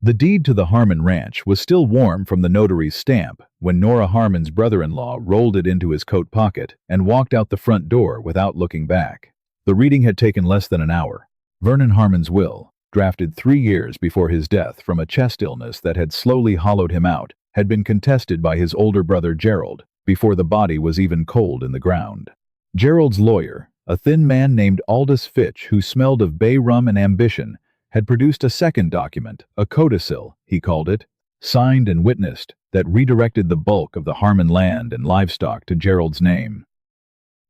The deed to the Harmon ranch was still warm from the notary's stamp when Nora Harmon's brother-in-law rolled it into his coat pocket and walked out the front door without looking back. The reading had taken less than an hour. Vernon Harmon's will, drafted 3 years before his death from a chest illness that had slowly hollowed him out, had been contested by his older brother Gerald before the body was even cold in the ground. Gerald's lawyer, a thin man named Aldous Fitch who smelled of bay rum and ambition, had produced a second document, a codicil, he called it, signed and witnessed, that redirected the bulk of the Harmon land and livestock to Gerald's name.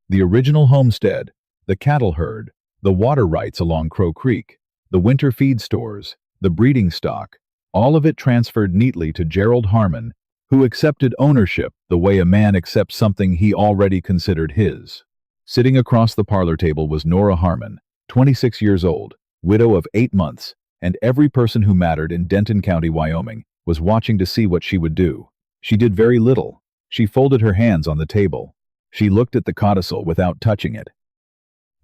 The original homestead, the cattle herd, the water rights along Crow Creek, the winter feed stores, the breeding stock, all of it transferred neatly to Gerald Harmon, who accepted ownership the way a man accepts something he already considered his. Sitting across the parlor table was Nora Harmon, 26 years old, widow of 8 months, and every person who mattered in Denton County, Wyoming, was watching to see what she would do. She did very little. She folded her hands on the table. She looked at the codicil without touching it.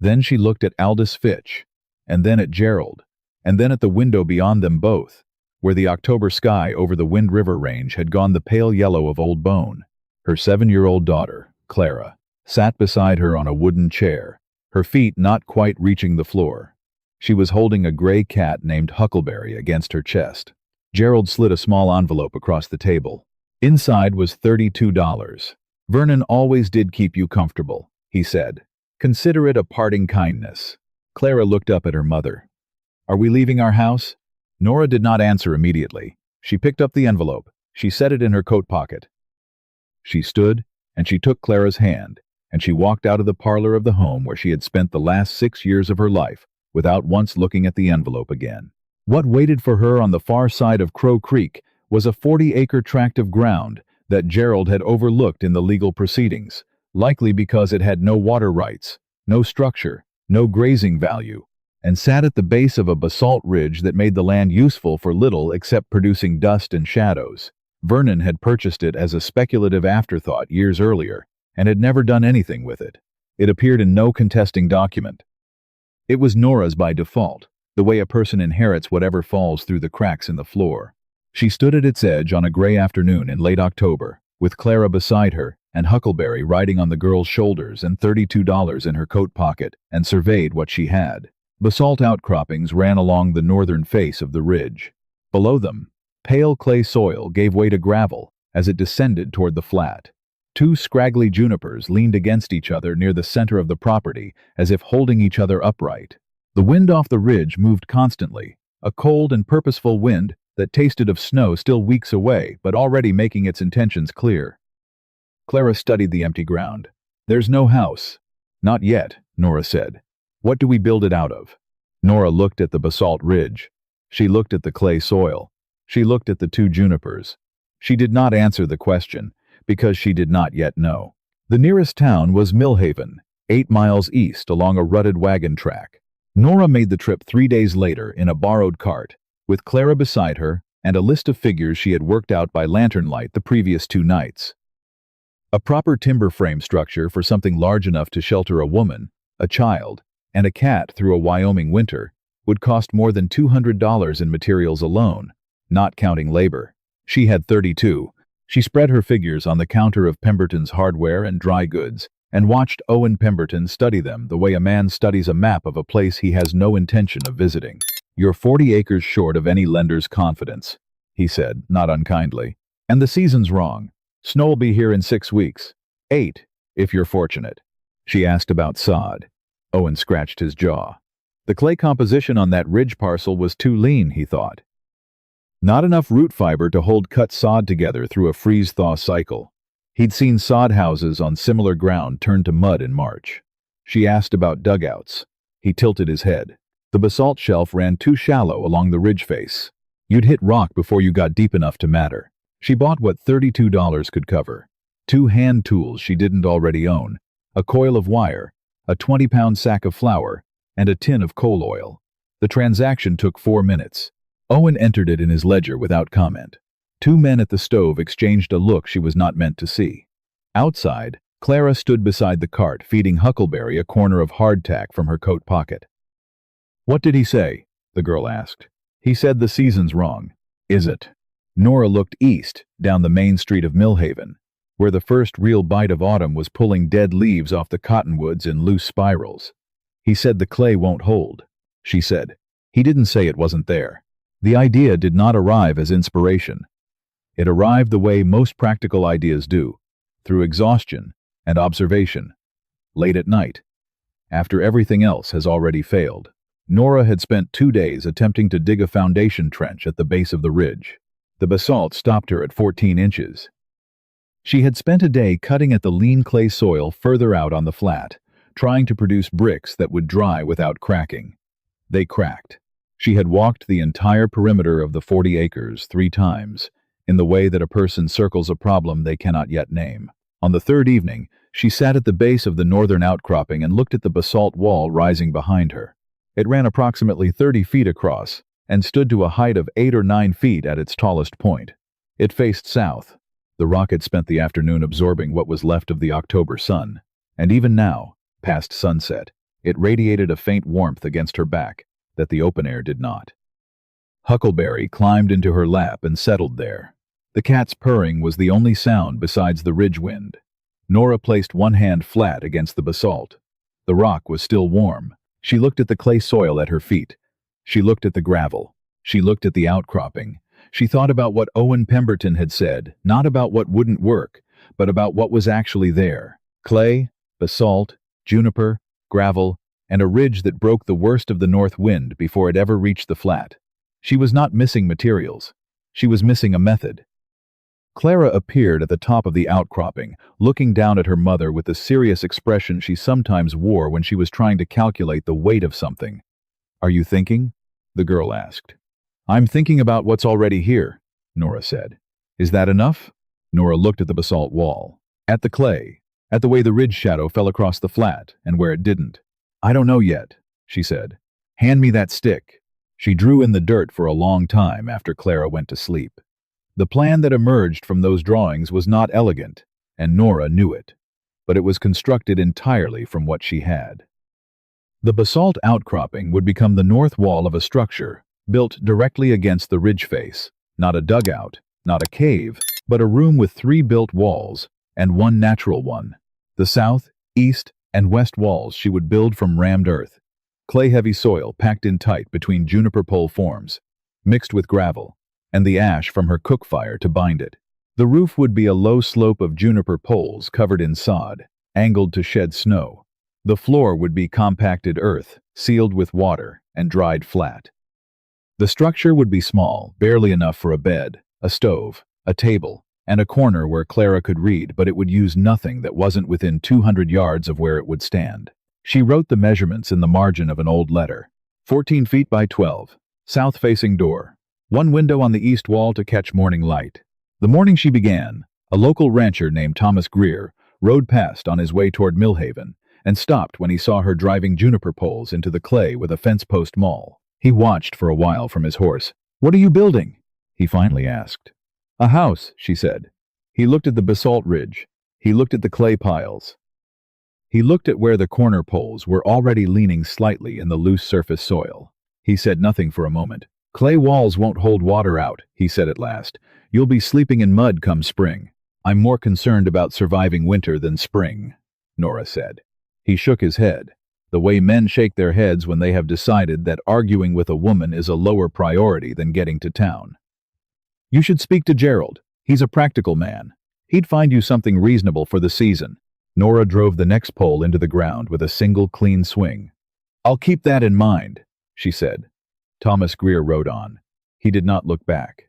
Then she looked at Aldous Fitch, and then at Gerald, and then at the window beyond them both, where the October sky over the Wind River Range had gone the pale yellow of old bone. Her 7-year-old daughter, Clara, sat beside her on a wooden chair, her feet not quite reaching the floor. She was holding a gray cat named Huckleberry against her chest. Gerald slid a small envelope across the table. Inside was $32. "Vernon always did keep you comfortable," he said. "Consider it a parting kindness." Clara looked up at her mother. "Are we leaving our house?" Nora did not answer immediately. She picked up the envelope. She set it in her coat pocket. She stood, and she took Clara's hand, and she walked out of the parlor of the home where she had spent the last 6 years of her life without once looking at the envelope again. What waited for her on the far side of Crow Creek was a 40-acre tract of ground that Gerald had overlooked in the legal proceedings, likely because it had no water rights, no structure, no grazing value, and sat at the base of a basalt ridge that made the land useful for little except producing dust and shadows. Vernon had purchased it as a speculative afterthought years earlier and had never done anything with it. It appeared in no contesting document. It was Nora's by default, the way a person inherits whatever falls through the cracks in the floor. She stood at its edge on a gray afternoon in late October, with Clara beside her and Huckleberry riding on the girl's shoulders and $32 in her coat pocket, and surveyed what she had. Basalt outcroppings ran along the northern face of the ridge. Below them, pale clay soil gave way to gravel as it descended toward the flat. 2 scraggly junipers leaned against each other near the center of the property as if holding each other upright. The wind off the ridge moved constantly, a cold and purposeful wind that tasted of snow still weeks away but already making its intentions clear. Clara studied the empty ground. "There's no house." "Not yet," Nora said. "What do we build it out of?" Nora looked at the basalt ridge. She looked at the clay soil. She looked at the 2 junipers. She did not answer the question, because she did not yet know. The nearest town was Millhaven, 8 miles east along a rutted wagon track. Nora made the trip 3 days later in a borrowed cart, with Clara beside her and a list of figures she had worked out by lantern light the previous 2 nights. A proper timber frame structure for something large enough to shelter a woman, a child, and a cat through a Wyoming winter would cost more than $200 in materials alone, not counting labor. She had 32. She spread her figures on the counter of Pemberton's hardware and dry goods and watched Owen Pemberton study them the way a man studies a map of a place he has no intention of visiting. "You're 40 acres short of any lender's confidence," he said, not unkindly. "And the season's wrong. Snow'll be here in 6 weeks. 8, if you're fortunate." She asked about sod. Owen scratched his jaw. The clay composition on that ridge parcel was too lean, he thought. Not enough root fiber to hold cut sod together through a freeze-thaw cycle. He'd seen sod houses on similar ground turn to mud in March. She asked about dugouts. He tilted his head. The basalt shelf ran too shallow along the ridge face. You'd hit rock before you got deep enough to matter. She bought what $32 could cover. 2 hand tools she didn't already own, a coil of wire, a 20-pound sack of flour, and a tin of coal oil. The transaction took 4 minutes. Owen entered it in his ledger without comment. 2 men at the stove exchanged a look she was not meant to see. Outside, Clara stood beside the cart feeding Huckleberry a corner of hardtack from her coat pocket. "What did he say?" the girl asked. "He said the season's wrong." Is it? Nora looked east, down the main street of Millhaven, where the first real bite of autumn was pulling dead leaves off the cottonwoods in loose spirals. He said the clay won't hold. She said. He didn't say it wasn't there. The idea did not arrive as inspiration. It arrived the way most practical ideas do, through exhaustion and observation. Late at night, after everything else has already failed. Nora had spent 2 days attempting to dig a foundation trench at the base of the ridge. The basalt stopped her at 14 inches. She had spent a day cutting at the lean clay soil further out on the flat, trying to produce bricks that would dry without cracking. They cracked. She had walked the entire perimeter of the 40 acres 3 times, in the way that a person circles a problem they cannot yet name. On the 3rd evening, she sat at the base of the northern outcropping and looked at the basalt wall rising behind her. It ran approximately 30 feet across and stood to a height of 8 or 9 feet at its tallest point. It faced south. The rock had spent the afternoon absorbing what was left of the October sun, and even now, past sunset, it radiated a faint warmth against her back that the open air did not. Huckleberry climbed into her lap and settled there. The cat's purring was the only sound besides the ridge wind. Nora placed one hand flat against the basalt. The rock was still warm. She looked at the clay soil at her feet. She looked at the gravel. She looked at the outcropping. She thought about what Owen Pemberton had said, not about what wouldn't work, but about what was actually there. Clay, basalt, juniper, gravel, and a ridge that broke the worst of the north wind before it ever reached the flat. She was not missing materials. She was missing a method. Clara appeared at the top of the outcropping, looking down at her mother with the serious expression she sometimes wore when she was trying to calculate the weight of something. "Are you thinking?" the girl asked. "I'm thinking about what's already here," Nora said. "Is that enough?" Nora looked at the basalt wall, at the clay, at the way the ridge shadow fell across the flat, and where it didn't. "I don't know yet," she said. "Hand me that stick." She drew in the dirt for a long time after Clara went to sleep. The plan that emerged from those drawings was not elegant, and Nora knew it, but it was constructed entirely from what she had. The basalt outcropping would become the north wall of a structure, built directly against the ridge face, not a dugout, not a cave, but a room with 3 built walls, and 1 natural one. The south, east, and west walls she would build from rammed earth, clay-heavy soil packed in tight between juniper pole forms, mixed with gravel, and the ash from her cook fire to bind it. The roof would be a low slope of juniper poles covered in sod, angled to shed snow. The floor would be compacted earth, sealed with water, and dried flat. The structure would be small, barely enough for a bed, a stove, a table, and a corner where Clara could read, but it would use nothing that wasn't within 200 yards of where it would stand. She wrote the measurements in the margin of an old letter. 14 feet by 12, south-facing door. 1 window on the east wall to catch morning light. The morning she began, a local rancher named Thomas Greer rode past on his way toward Millhaven and stopped when he saw her driving juniper poles into the clay with a fence-post maul. He watched for a while from his horse. "What are you building?" he finally asked. "A house," she said. He looked at the basalt ridge. He looked at the clay piles. He looked at where the corner poles were already leaning slightly in the loose surface soil. He said nothing for a moment. "Clay walls won't hold water out," he said at last. "You'll be sleeping in mud come spring." "I'm more concerned about surviving winter than spring," Nora said. He shook his head, the way men shake their heads when they have decided that arguing with a woman is a lower priority than getting to town. "You should speak to Gerald. He's a practical man. He'd find you something reasonable for the season." Nora drove the next pole into the ground with a single clean swing. "I'll keep that in mind," she said. Thomas Greer rode on. He did not look back.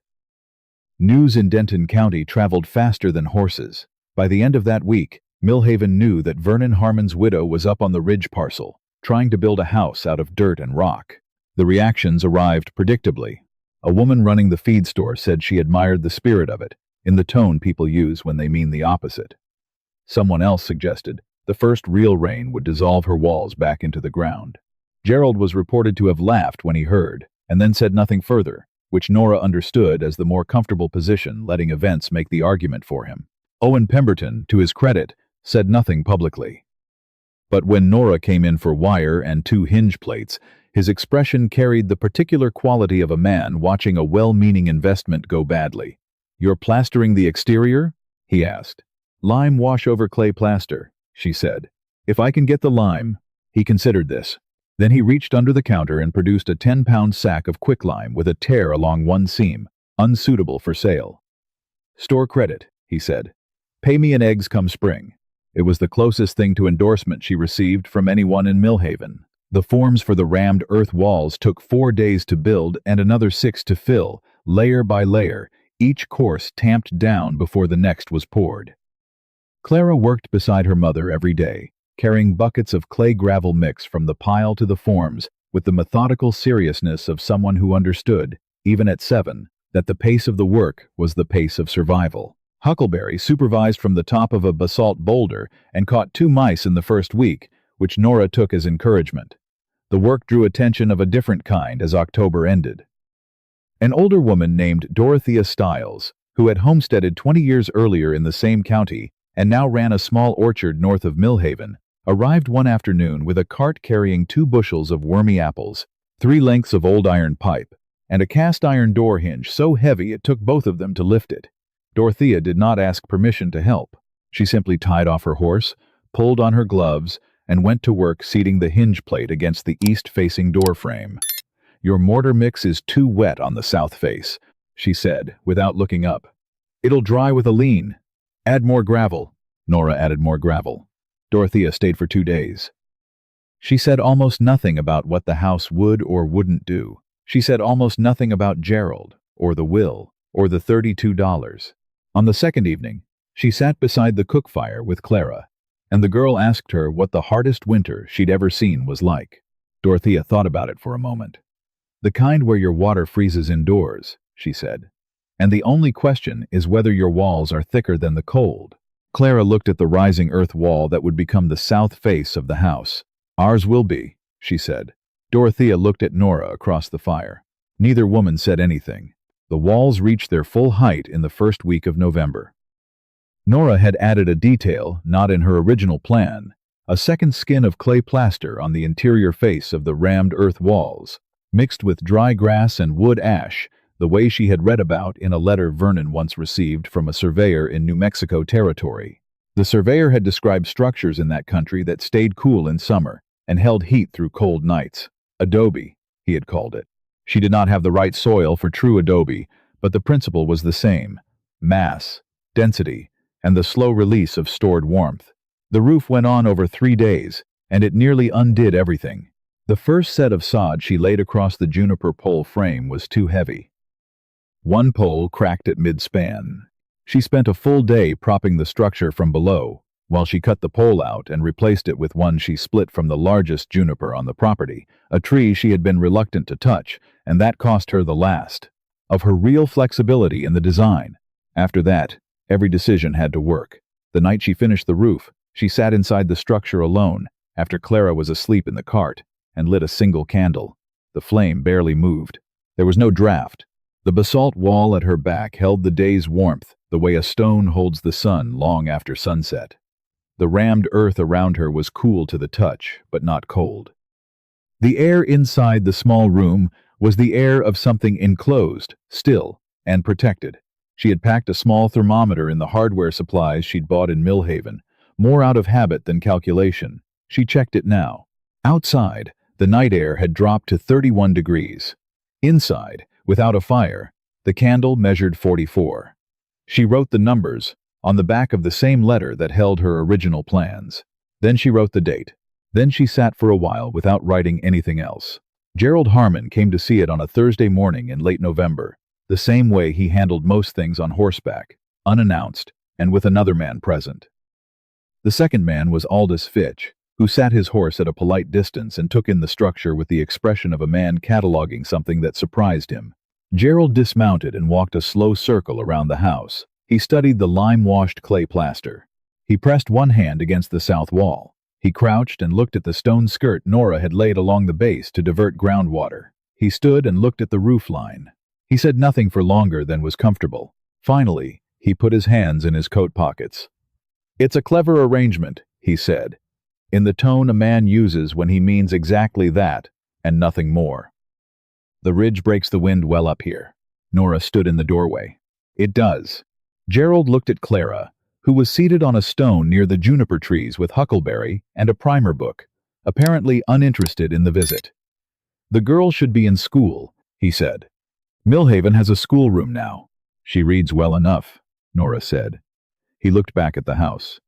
News in Denton County traveled faster than horses. By the end of that week, Millhaven knew that Vernon Harmon's widow was up on the ridge parcel, trying to build a house out of dirt and rock. The reactions arrived predictably. A woman running the feed store said she admired the spirit of it, in the tone people use when they mean the opposite. Someone else suggested the first real rain would dissolve her walls back into the ground. Gerald was reported to have laughed when he heard, and then said nothing further, which Nora understood as the more comfortable position, letting events make the argument for him. Owen Pemberton, to his credit, said nothing publicly. But when Nora came in for wire and 2 hinge plates, His expression carried the particular quality of a man watching a well-meaning investment go badly. "You're plastering the exterior?" he asked. "Lime wash over clay plaster," she said. "If I can get the lime." He considered this. Then he reached under the counter and produced a 10-pound sack of quicklime with a tear along one seam, unsuitable for sale. "Store credit," he said. "Pay me in eggs come spring." It was the closest thing to endorsement she received from anyone in Millhaven. The forms for the rammed earth walls took 4 days to build and another 6 to fill, layer by layer, each course tamped down before the next was poured. Clara worked beside her mother every day, carrying buckets of clay-gravel mix from the pile to the forms with the methodical seriousness of someone who understood, even at 7, that the pace of the work was the pace of survival. Huckleberry supervised from the top of a basalt boulder and caught 2 mice in the first week, which Nora took as encouragement. The work drew attention of a different kind as October ended. An older woman named Dorothea Stiles, who had homesteaded 20 years earlier in the same county and now ran a small orchard north of Millhaven, arrived one afternoon with a cart carrying 2 bushels of wormy apples, 3 lengths of old iron pipe, and a cast-iron door hinge so heavy it took both of them to lift it. Dorothea did not ask permission to help. She simply tied off her horse, pulled on her gloves, and went to work seating the hinge plate against the east-facing door frame. "Your mortar mix is too wet on the south face," she said, without looking up. "It'll dry with a lean. Add more gravel." Nora added more gravel. Dorothea stayed for 2 days. She said almost nothing about what the house would or wouldn't do. She said almost nothing about Gerald, or the will, or the $32. On the second evening, she sat beside the cook fire with Clara, and the girl asked her what the hardest winter she'd ever seen was like. Dorothea thought about it for a moment. "The kind where your water freezes indoors," she said. "And the only question is whether your walls are thicker than the cold." Clara looked at the rising earth wall that would become the south face of the house. "Ours will be," she said. Dorothea looked at Nora across the fire. Neither woman said anything. The walls reached their full height in the first week of November. Nora had added a detail not in her original plan, a second skin of clay plaster on the interior face of the rammed earth walls, mixed with dry grass and wood ash, the way she had read about in a letter Vernon once received from a surveyor in New Mexico Territory. The surveyor had described structures in that country that stayed cool in summer and held heat through cold nights. Adobe, he had called it. She did not have the right soil for true adobe, but the principle was the same: mass, density, and the slow release of stored warmth. The roof went on over 3 days, and it nearly undid everything. The first set of sod she laid across the juniper pole frame was too heavy. One pole cracked at mid-span. She spent a full day propping the structure from below, while she cut the pole out and replaced it with one she split from the largest juniper on the property, a tree she had been reluctant to touch, and that cost her the last of her real flexibility in the design. After that, every decision had to work. The night she finished the roof, she sat inside the structure alone, after Clara was asleep in the cart, and lit a single candle. The flame barely moved. There was no draft. The basalt wall at her back held the day's warmth, the way a stone holds the sun long after sunset. The rammed earth around her was cool to the touch, but not cold. The air inside the small room was the air of something enclosed, still, and protected. She had packed a small thermometer in the hardware supplies she'd bought in Millhaven, more out of habit than calculation. She checked it now. Outside, the night air had dropped to 31 degrees. Inside, without a fire, the candle measured 44. She wrote the numbers on the back of the same letter that held her original plans. Then she wrote the date. Then she sat for a while without writing anything else. Gerald Harmon came to see it on a Thursday morning in late November, the same way he handled most things on horseback, unannounced, and with another man present. The second man was Aldous Fitch, who sat his horse at a polite distance and took in the structure with the expression of a man cataloging something that surprised him. Gerald dismounted and walked a slow circle around the house. He studied the lime-washed clay plaster. He pressed one hand against the south wall. He crouched and looked at the stone skirt Nora had laid along the base to divert groundwater. He stood and looked at the roof line. He said nothing for longer than was comfortable. Finally, he put his hands in his coat pockets. "It's a clever arrangement," he said, in the tone a man uses when he means exactly that, and nothing more. The ridge breaks the wind well up here. Nora stood in the doorway. It does. Gerald looked at Clara, who was seated on a stone near the juniper trees with Huckleberry and a primer book, apparently uninterested in the visit. The girl should be in school, he said. Millhaven has a schoolroom now. She reads well enough, Nora said. He looked back at the house.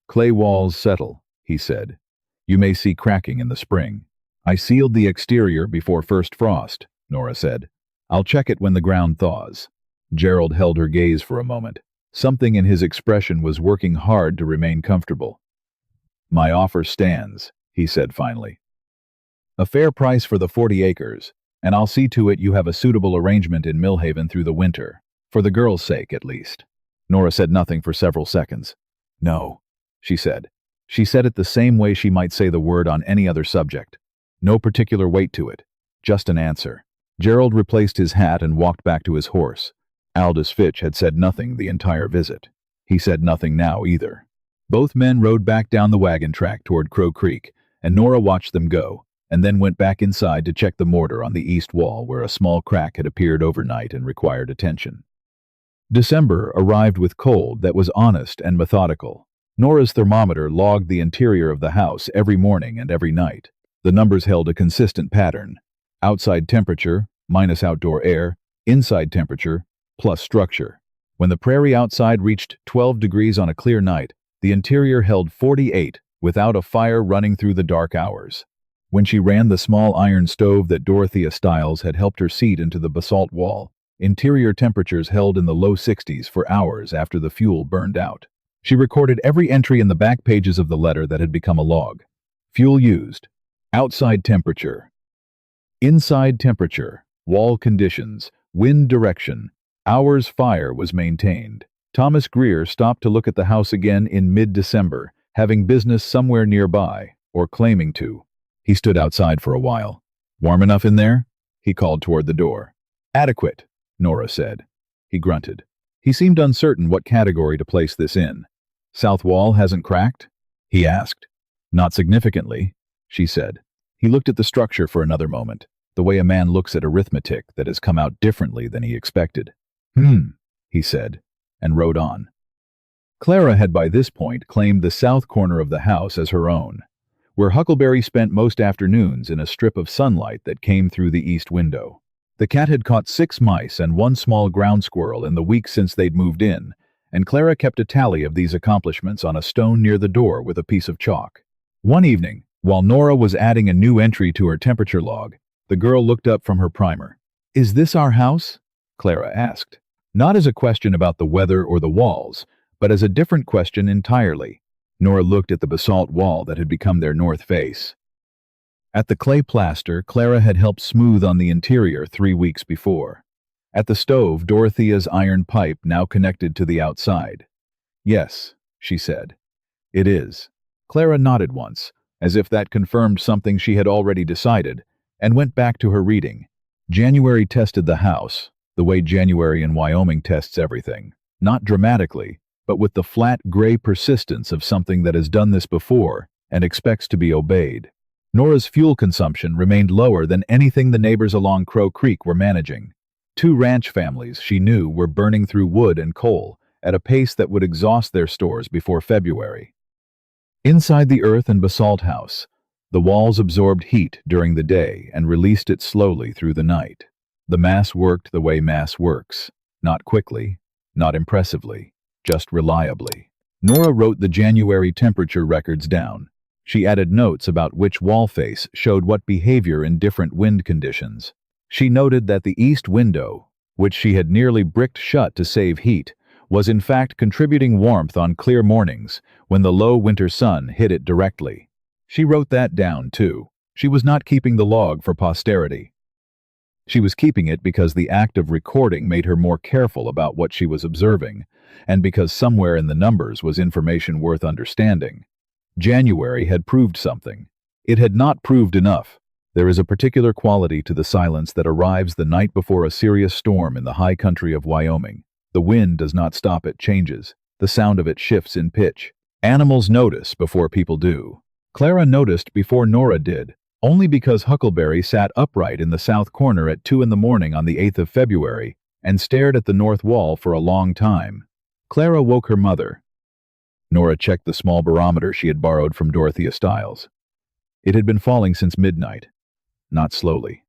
Clay walls settle, he said. You may see cracking in the spring. I sealed the exterior before first frost, Nora said. I'll check it when the ground thaws. Gerald held her gaze for a moment. Something in his expression was working hard to remain comfortable. My offer stands, he said finally. A fair price for the 40 acres, and I'll see to it you have a suitable arrangement in Millhaven through the winter, for the girl's sake at least. Nora said nothing for several seconds. No, she said. She said it the same way she might say the word on any other subject. No particular weight to it, just an answer. Gerald replaced his hat and walked back to his horse. Aldous Fitch had said nothing the entire visit. He said nothing now either. Both men rode back down the wagon track toward Crow Creek, and Nora watched them go, and then went back inside to check the mortar on the east wall where a small crack had appeared overnight and required attention. December arrived with cold that was honest and methodical. Nora's thermometer logged the interior of the house every morning and every night. The numbers held a consistent pattern. Outside temperature, minus outdoor air, inside temperature, plus structure. When the prairie outside reached 12 degrees on a clear night, the interior held 48, without a fire running through the dark hours. When she ran the small iron stove that Dorothea Stiles had helped her seat into the basalt wall, interior temperatures held in the low 60s for hours after the fuel burned out. She recorded every entry in the back pages of the letter that had become a log. Fuel used. Outside temperature. Inside temperature. Wall conditions. Wind direction. Hours fire was maintained. Thomas Greer stopped to look at the house again in mid-December, having business somewhere nearby, or claiming to. He stood outside for a while. Warm enough in there? He called toward the door. Adequate, Nora said. He grunted. He seemed uncertain what category to place this in. South wall hasn't cracked? He asked. Not significantly, she said. He looked at the structure for another moment, the way a man looks at arithmetic that has come out differently than he expected. He said, and rode on. Clara had by this point claimed the south corner of the house as her own, where Huckleberry spent most afternoons in a strip of sunlight that came through the east window. The cat had caught 6 mice and 1 small ground squirrel in the week since they'd moved in, and Clara kept a tally of these accomplishments on a stone near the door with a piece of chalk. One evening, while Nora was adding a new entry to her temperature log, the girl looked up from her primer. Is this our house? Clara asked. Not as a question about the weather or the walls, but as a different question entirely. Nora looked at the basalt wall that had become their north face. At the clay plaster, Clara had helped smooth on the interior 3 weeks before. At the stove, Dorothea's iron pipe now connected to the outside. Yes, she said. It is. Clara nodded once, as if that confirmed something she had already decided, and went back to her reading. January tested the house, the way January in Wyoming tests everything. Not dramatically, but with the flat gray persistence of something that has done this before and expects to be obeyed. Nora's fuel consumption remained lower than anything the neighbors along Crow Creek were managing. 2 ranch families, she knew, were burning through wood and coal at a pace that would exhaust their stores before February. Inside the earth and basalt house, the walls absorbed heat during the day and released it slowly through the night. The mass worked the way mass works, not quickly, not impressively, just reliably. Nora wrote the January temperature records down. She added notes about which wall face showed what behavior in different wind conditions. She noted that the east window, which she had nearly bricked shut to save heat, was in fact contributing warmth on clear mornings when the low winter sun hit it directly. She wrote that down, too. She was not keeping the log for posterity. She was keeping it because the act of recording made her more careful about what she was observing, and because somewhere in the numbers was information worth understanding. January had proved something. It had not proved enough. There is a particular quality to the silence that arrives the night before a serious storm in the high country of Wyoming. The wind does not stop, it changes. The sound of it shifts in pitch. Animals notice before people do. Clara noticed before Nora did. Only because Huckleberry sat upright in the south corner at 2 in the morning on the 8th of February and stared at the north wall for a long time. Clara woke her mother. Nora checked the small barometer she had borrowed from Dorothea Stiles. It had been falling since midnight, not slowly.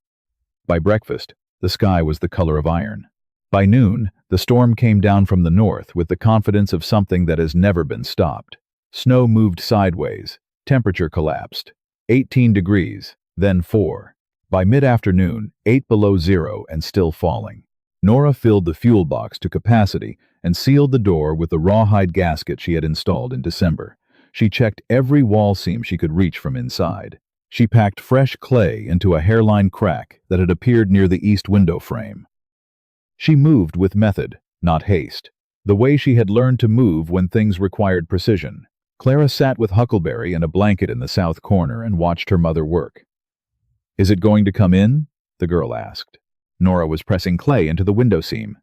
By breakfast, the sky was the color of iron. By noon, the storm came down from the north with the confidence of something that has never been stopped. Snow moved sideways. Temperature collapsed. 18 degrees, then 4. By mid-afternoon, 8 below zero and still falling. Nora filled the fuel box to capacity and sealed the door with the rawhide gasket she had installed in December. She checked every wall seam she could reach from inside. She packed fresh clay into a hairline crack that had appeared near the east window frame. She moved with method, not haste, the way she had learned to move when things required precision. Clara sat with Huckleberry and a blanket in the south corner and watched her mother work. "Is it going to come in?" the girl asked. Nora was pressing clay into the window seam.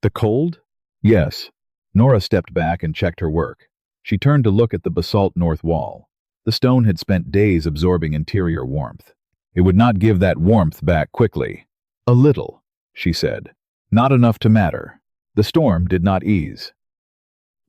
"The cold?" "Yes." Nora stepped back and checked her work. She turned to look at the basalt north wall. The stone had spent days absorbing interior warmth. It would not give that warmth back quickly. "A little," she said. "Not enough to matter." The storm did not ease.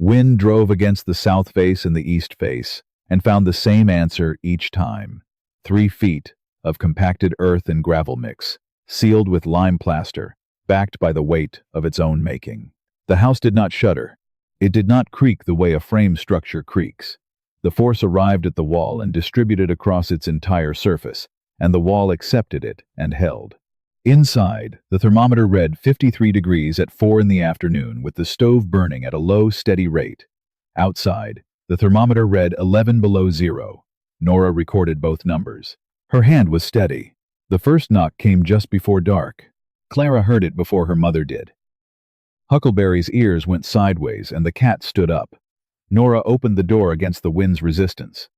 Wind drove against the south face and the east face and found the same answer each time. 3 feet of compacted earth and gravel mix, sealed with lime plaster, backed by the weight of its own making. The house did not shudder. It did not creak the way a frame structure creaks. The force arrived at the wall and distributed across its entire surface, and the wall accepted it and held. Inside, the thermometer read 53 degrees at 4 in the afternoon with the stove burning at a low, steady rate. Outside, the thermometer read 11 below zero. Nora recorded both numbers. Her hand was steady. The first knock came just before dark. Clara heard it before her mother did. Huckleberry's ears went sideways and the cat stood up. Nora opened the door against the wind's resistance.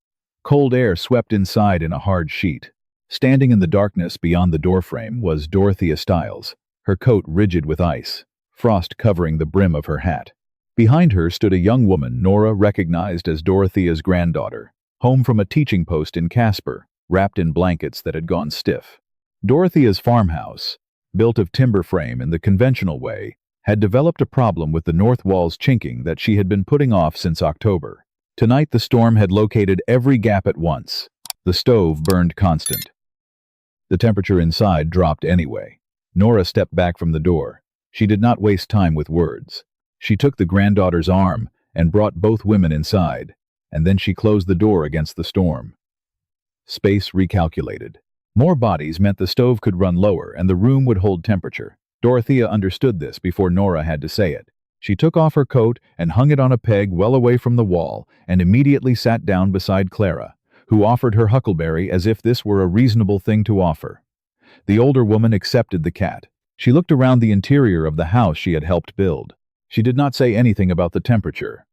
Cold air swept inside in a hard sheet. Standing in the darkness beyond the doorframe was Dorothea Stiles, her coat rigid with ice, frost covering the brim of her hat. Behind her stood a young woman Nora recognized as Dorothea's granddaughter, home from a teaching post in Casper, wrapped in blankets that had gone stiff. Dorothea's farmhouse, built of timber frame in the conventional way, had developed a problem with the north wall's chinking that she had been putting off since October. Tonight the storm had located every gap at once. The stove burned constant. The temperature inside dropped anyway. Nora stepped back from the door. She did not waste time with words. She took the granddaughter's arm and brought both women inside, and then she closed the door against the storm. Space recalculated. More bodies meant the stove could run lower and the room would hold temperature. Dorothea understood this before Nora had to say it. She took off her coat and hung it on a peg well away from the wall and immediately sat down beside Clara, who offered her Huckleberry as if this were a reasonable thing to offer. The older woman accepted the cat. She looked around the interior of the house she had helped build. She did not say anything about the temperature.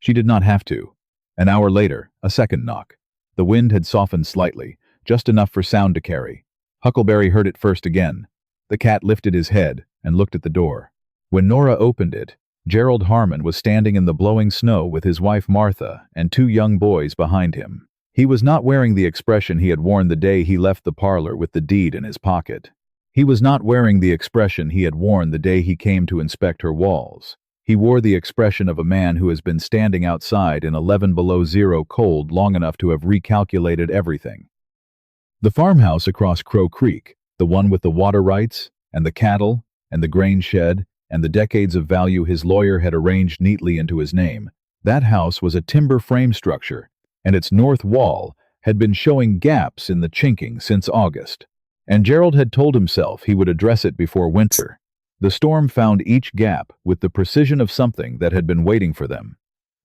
She did not have to. An hour later, a second knock. The wind had softened slightly, just enough for sound to carry. Huckleberry heard it first again. The cat lifted his head and looked at the door. When Nora opened it, Gerald Harmon was standing in the blowing snow with his wife Martha and 2 young boys behind him. He was not wearing the expression he had worn the day he left the parlor with the deed in his pocket. He was not wearing the expression he had worn the day he came to inspect her walls. He wore the expression of a man who has been standing outside in 11 below zero cold long enough to have recalculated everything. The farmhouse across Crow Creek, the one with the water rights, and the cattle, and the grain shed, and the decades of value his lawyer had arranged neatly into his name, that house was a timber frame structure, and its north wall had been showing gaps in the chinking since August. And Gerald had told himself he would address it before winter. The storm found each gap with the precision of something that had been waiting for them.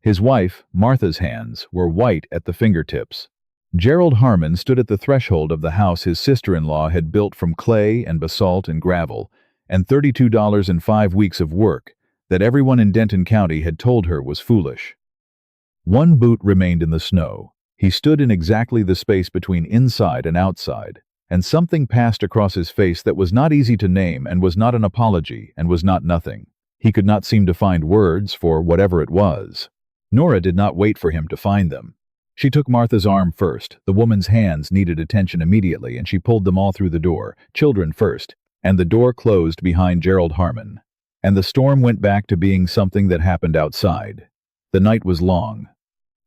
His wife, Martha's hands, were white at the fingertips. Gerald Harmon stood at the threshold of the house his sister-in-law had built from clay and basalt and gravel, and $32 and 5 weeks of work that everyone in Denton County had told her was foolish. One boot remained in the snow. He stood in exactly the space between inside and outside, and something passed across his face that was not easy to name and was not an apology and was not nothing. He could not seem to find words for whatever it was. Nora did not wait for him to find them. She took Martha's arm first. The woman's hands needed attention immediately, and she pulled them all through the door, children first, and the door closed behind Gerald Harmon. And the storm went back to being something that happened outside. The night was long.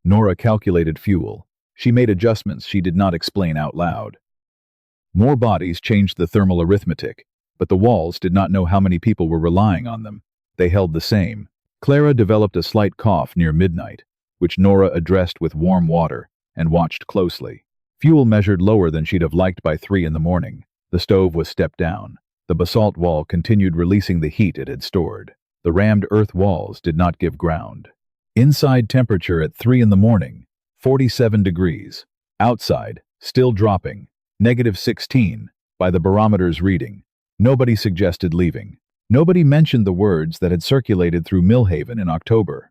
Nora calculated fuel. She made adjustments she did not explain out loud. More bodies changed the thermal arithmetic, but the walls did not know how many people were relying on them. They held the same. Clara developed a slight cough near midnight, which Nora addressed with warm water and watched closely. Fuel measured lower than she'd have liked by 3 in the morning. The stove was stepped down. The basalt wall continued releasing the heat it had stored. The rammed earth walls did not give ground. Inside temperature at 3 in the morning, 47 degrees. Outside, still dropping, -16, by the barometer's reading. Nobody suggested leaving. Nobody mentioned the words that had circulated through Millhaven in October.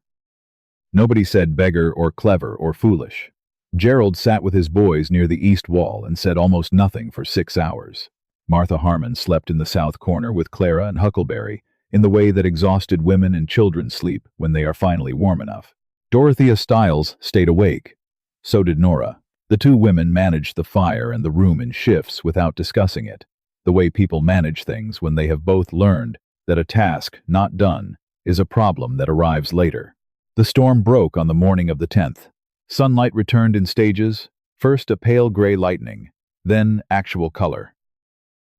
Nobody said beggar or clever or foolish. Gerald sat with his boys near the east wall and said almost nothing for 6 hours. Martha Harmon slept in the south corner with Clara and Huckleberry, in the way that exhausted women and children sleep when they are finally warm enough. Dorothea Stiles stayed awake. So did Nora. The two women managed the fire and the room in shifts without discussing it, the way people manage things when they have both learned that a task not done is a problem that arrives later. The storm broke on the morning of the 10th. Sunlight returned in stages, first a pale gray lightning, then actual color.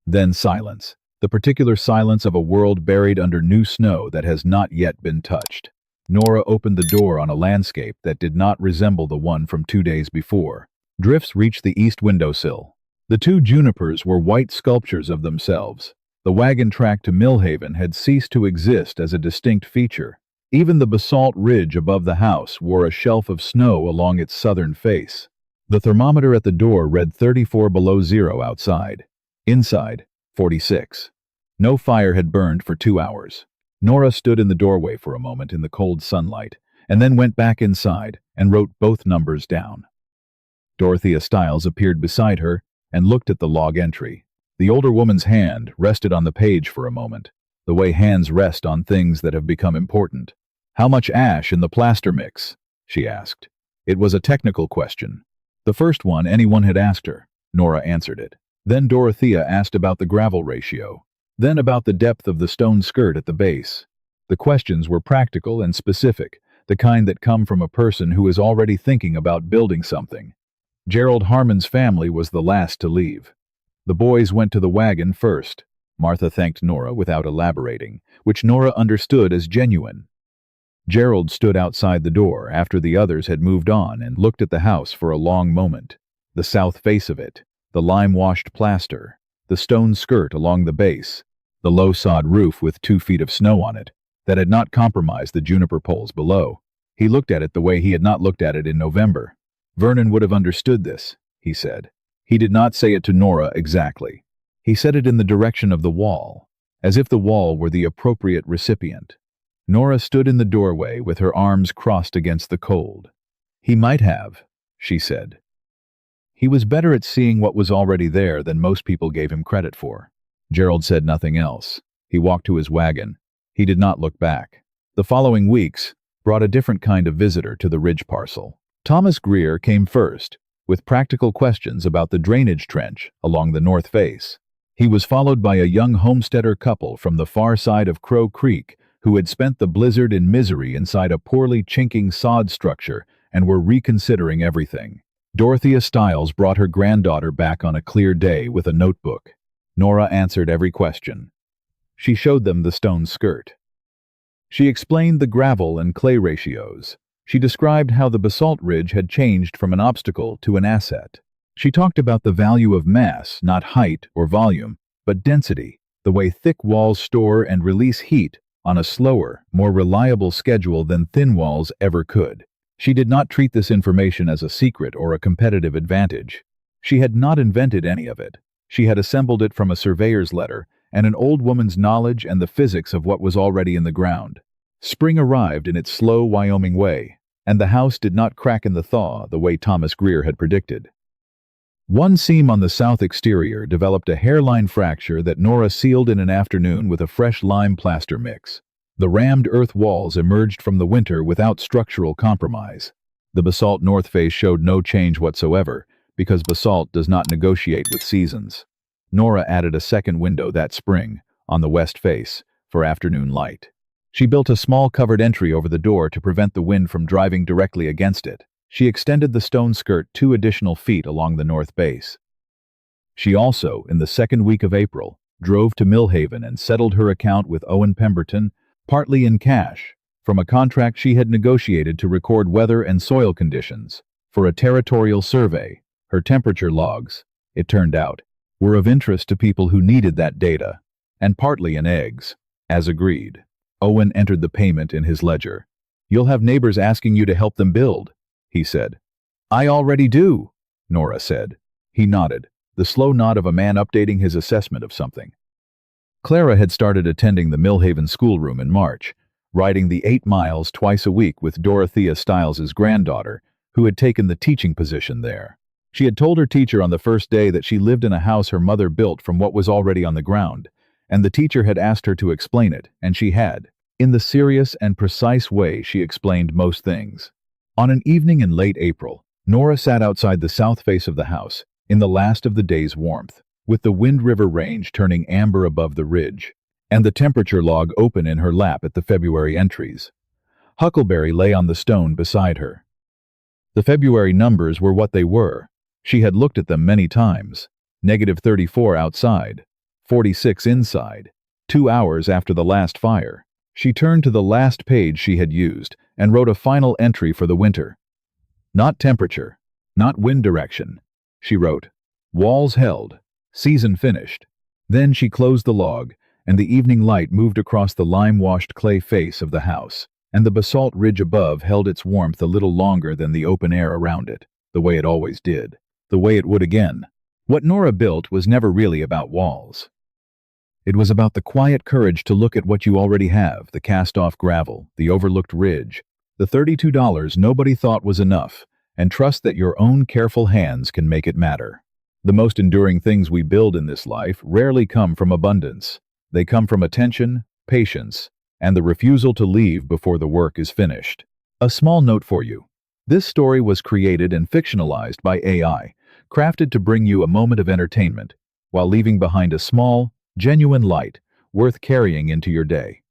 Then silence, the particular silence of a world buried under new snow that has not yet been touched. Nora opened the door on a landscape that did not resemble the one from 2 days before. Drifts reached the east windowsill. The two junipers were white sculptures of themselves. The wagon track to Millhaven had ceased to exist as a distinct feature. Even the basalt ridge above the house wore a shelf of snow along its southern face. The thermometer at the door read 34 below zero outside. Inside, 46. No fire had burned for 2 hours. Nora stood in the doorway for a moment in the cold sunlight, and then went back inside and wrote both numbers down. Dorothea Stiles appeared beside her and looked at the log entry. The older woman's hand rested on the page for a moment, the way hands rest on things that have become important. "How much ash in the plaster mix?" she asked. It was a technical question. The first one anyone had asked her. Nora answered it. Then Dorothea asked about the gravel ratio. Then about the depth of the stone skirt at the base. The questions were practical and specific, the kind that come from a person who is already thinking about building something. Gerald Harmon's family was the last to leave. The boys went to the wagon first. Martha thanked Nora without elaborating, which Nora understood as genuine. Gerald stood outside the door after the others had moved on and looked at the house for a long moment. The south face of it, the lime-washed plaster, the stone skirt along the base, the low-sod roof with 2 feet of snow on it that had not compromised the juniper poles below. He looked at it the way he had not looked at it in November. Vernon would have understood this, he said. He did not say it to Nora exactly. He said it in the direction of the wall, as if the wall were the appropriate recipient. Nora stood in the doorway with her arms crossed against the cold. He might have, she said. He was better at seeing what was already there than most people gave him credit for. Gerald said nothing else. He walked to his wagon. He did not look back. The following weeks brought a different kind of visitor to the ridge parcel. Thomas Greer came first, with practical questions about the drainage trench along the north face. He was followed by a young homesteader couple from the far side of Crow Creek who had spent the blizzard in misery inside a poorly chinking sod structure and were reconsidering everything. Dorothea Stiles brought her granddaughter back on a clear day with a notebook. Nora answered every question. She showed them the stone skirt. She explained the gravel and clay ratios. She described how the basalt ridge had changed from an obstacle to an asset. She talked about the value of mass, not height or volume, but density, the way thick walls store and release heat on a slower, more reliable schedule than thin walls ever could. She did not treat this information as a secret or a competitive advantage. She had not invented any of it. She had assembled it from a surveyor's letter and an old woman's knowledge and the physics of what was already in the ground. Spring arrived in its slow Wyoming way, and the house did not crack in the thaw the way Thomas Greer had predicted. One seam on the south exterior developed a hairline fracture that Nora sealed in an afternoon with a fresh lime plaster mix. The rammed earth walls emerged from the winter without structural compromise. The basalt north face showed no change whatsoever, because basalt does not negotiate with seasons. Nora added a second window that spring, on the west face, for afternoon light. She built a small covered entry over the door to prevent the wind from driving directly against it. She extended the stone skirt 2 additional feet along the north base. She also, in the second week of April, drove to Millhaven and settled her account with Owen Pemberton, partly in cash, from a contract she had negotiated to record weather and soil conditions. For a territorial survey, her temperature logs, it turned out, were of interest to people who needed that data, and partly in eggs, as agreed. Owen entered the payment in his ledger. "You'll have neighbors asking you to help them build," he said. "I already do," Nora said. He nodded, the slow nod of a man updating his assessment of something. Clara had started attending the Millhaven schoolroom in March, riding the 8 miles twice a week with Dorothea Stiles's granddaughter, who had taken the teaching position there. She had told her teacher on the first day that she lived in a house her mother built from what was already on the ground, and the teacher had asked her to explain it, and she had. In the serious and precise way she explained most things. On an evening in late April, Nora sat outside the south face of the house, in the last of the day's warmth, with the Wind River Range turning amber above the ridge, and the temperature log open in her lap at the February entries. Huckleberry lay on the stone beside her. The February numbers were what they were. She had looked at them many times. -34 outside, 46 inside, 2 hours after the last fire. She turned to the last page she had used and wrote a final entry for the winter. Not temperature, not wind direction. She wrote, "Walls held, season finished." Then she closed the log, and the evening light moved across the lime-washed clay face of the house, and the basalt ridge above held its warmth a little longer than the open air around it, the way it always did, the way it would again. What Nora built was never really about walls. It was about the quiet courage to look at what you already have, the cast-off gravel, the overlooked ridge, the $32 nobody thought was enough, and trust that your own careful hands can make it matter. The most enduring things we build in this life rarely come from abundance. They come from attention, patience, and the refusal to leave before the work is finished. A small note for you. This story was created and fictionalized by AI, crafted to bring you a moment of entertainment, while leaving behind a small, genuine light worth carrying into your day.